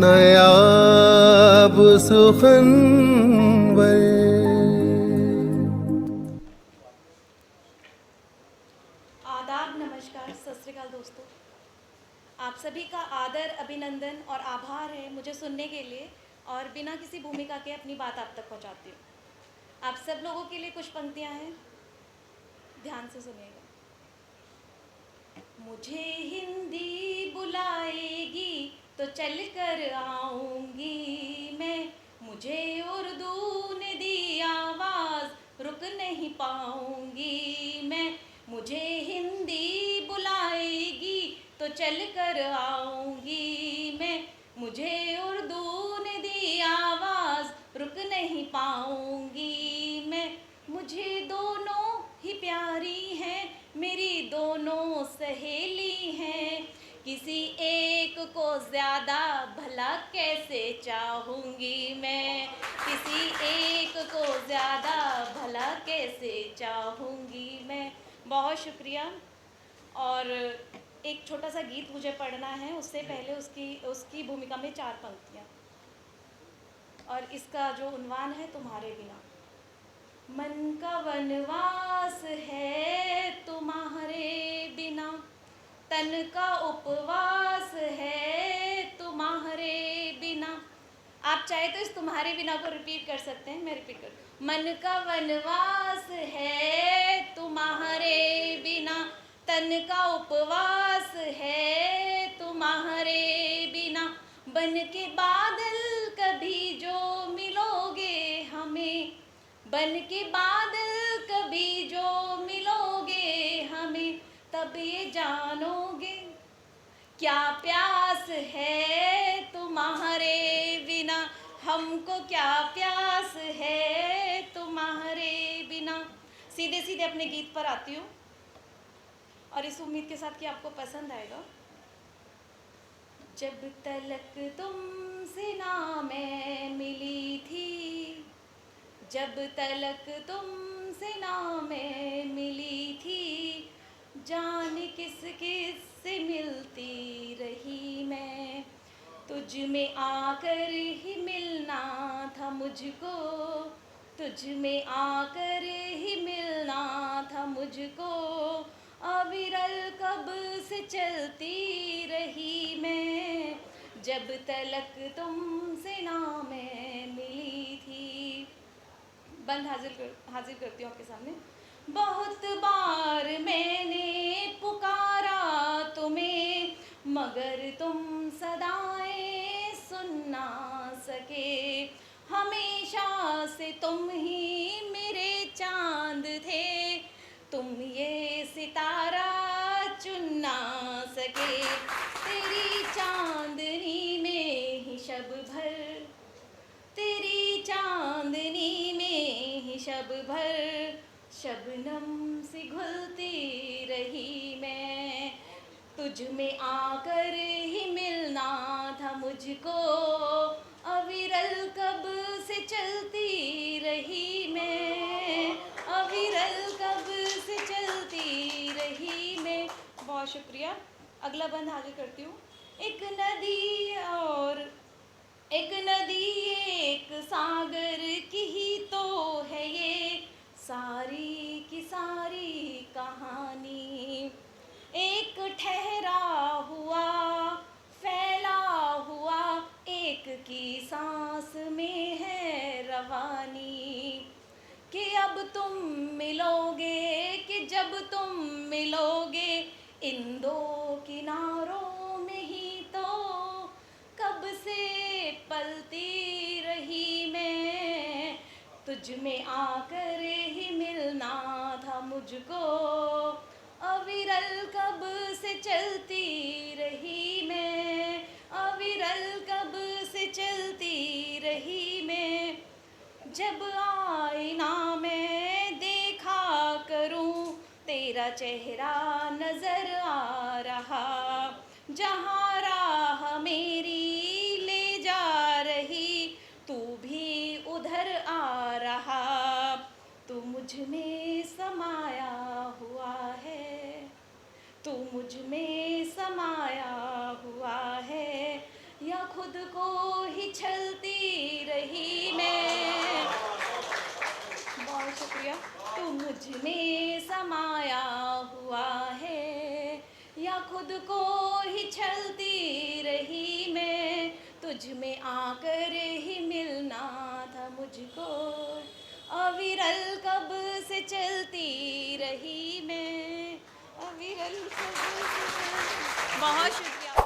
नायाब सुखनवर। आदाब, नमस्कार, सत श्री अकाल दोस्तों। आप सभी का आदर, अभिनंदन और आभार है मुझे सुनने के लिए, और बिना किसी भूमिका के अपनी बात आप तक पहुंचाती हूँ। आप सब लोगों के लिए कुछ पंक्तियाँ हैं, ध्यान से सुनिएगा। मुझे हिंदी बुलाएगी तो चल कर आऊँगी मैं, मुझे उर्दू ने दी आवाज़ रुक नहीं पाऊँगी मैं। मुझे हिंदी बुलाएगी तो चल कर आऊँगी मैं, मुझे उर्दू ने दी आवाज़ रुक नहीं पाऊँगी मैं। मुझे दोनों ही प्यारी हैं, मेरी दोनों सहेली हैं, किसी एक को ज़्यादा भला कैसे चाहूँगी मैं, किसी एक को ज़्यादा भला कैसे चाहूँगी मैं। बहुत शुक्रिया। और एक छोटा सा गीत मुझे पढ़ना है, उससे पहले उसकी भूमिका में 4 पंक्तियाँ। और इसका जो उन्वान है, तुम्हारे बिना। मन का वनवास है तुम्हारे बिना, तन का उपवास है तुम्हारे बिना। आप चाहे तो इस तुम्हारे बिना को रिपीट कर सकते हैं, मैं रिपीट कर। मन का वनवास है तुम्हारे बिना, तन का उपवास है तुम्हारे बिना। बन के बादल कभी जो मिलोगे हमें, बन के बादल कभी जो मिलोगे हमें, तब ये जानोगे क्या प्यास है तुम्हारे बिना, हमको क्या प्यास है तुम्हारे बिना। सीधे सीधे अपने गीत पर आती हूँ, और इस उम्मीद के साथ कि आपको पसंद आएगा। जब तलक तुमसे ना मैं मिली थी, जब तलक तुमसे ना मैं मिली थी, जान किस किस से मिलती रही मैं। तुझ में आकर ही मिलना था मुझको, तुझ में आकर ही मिलना था मुझको। अविरल कब से चलती रही मैं, जब तलक तुमसे ना मैं मिली थी। बंद हाजिर करती हूँ आपके सामने। बहुत बार मैंने पुकारा तुम्हें, मगर तुम सदाएं सुन ना सके। हमेशा से तुम ही मेरे चांद थे, तुम ये सितारा चुन ना सके। तेरी चांदनी में ही शब भर, तेरी चांदनी में ही शब भर, शबनम सी घुलती रही मैं। तुझ में आकर ही मिलना था मुझको, अविरल कब से चलती रही मैं, अविरल कब से चलती रही मैं। बहुत शुक्रिया। अगला बंद हाजिर करती हूँ। एक नदी और एक नदी एक सागर की ही तो है ये सारी की सारी कहानी। एक ठहरा हुआ फैला हुआ एक की सांस में है रवानी, कि अब तुम मिलोगे, कि जब तुम मिलोगे इन दो किनारों में ही तो कब से पलती रही मैं। तुझ में आकर ही मिलना था मुझको, अविरल कब से चलती रही मैं, अविरल कब से चलती रही मैं। जब आईना में देखा करूं तेरा चेहरा नजर आ रहा, जहाँ राह मेरी ले जा रही तू भी उधर आ रहा। तू मुझ में समाया हुआ है, तू मुझ में समाया हुआ है, या खुद को ही छलती रही मैं। बहुत शुक्रिया। तू मुझ में समाया हुआ है या खुद को ही छलती रही मैं, तुझ में आकर ही मिलना था मुझको, अविरल कब से चलती रही मैं, अविरल कब से चलती। बहुत शुक्रिया।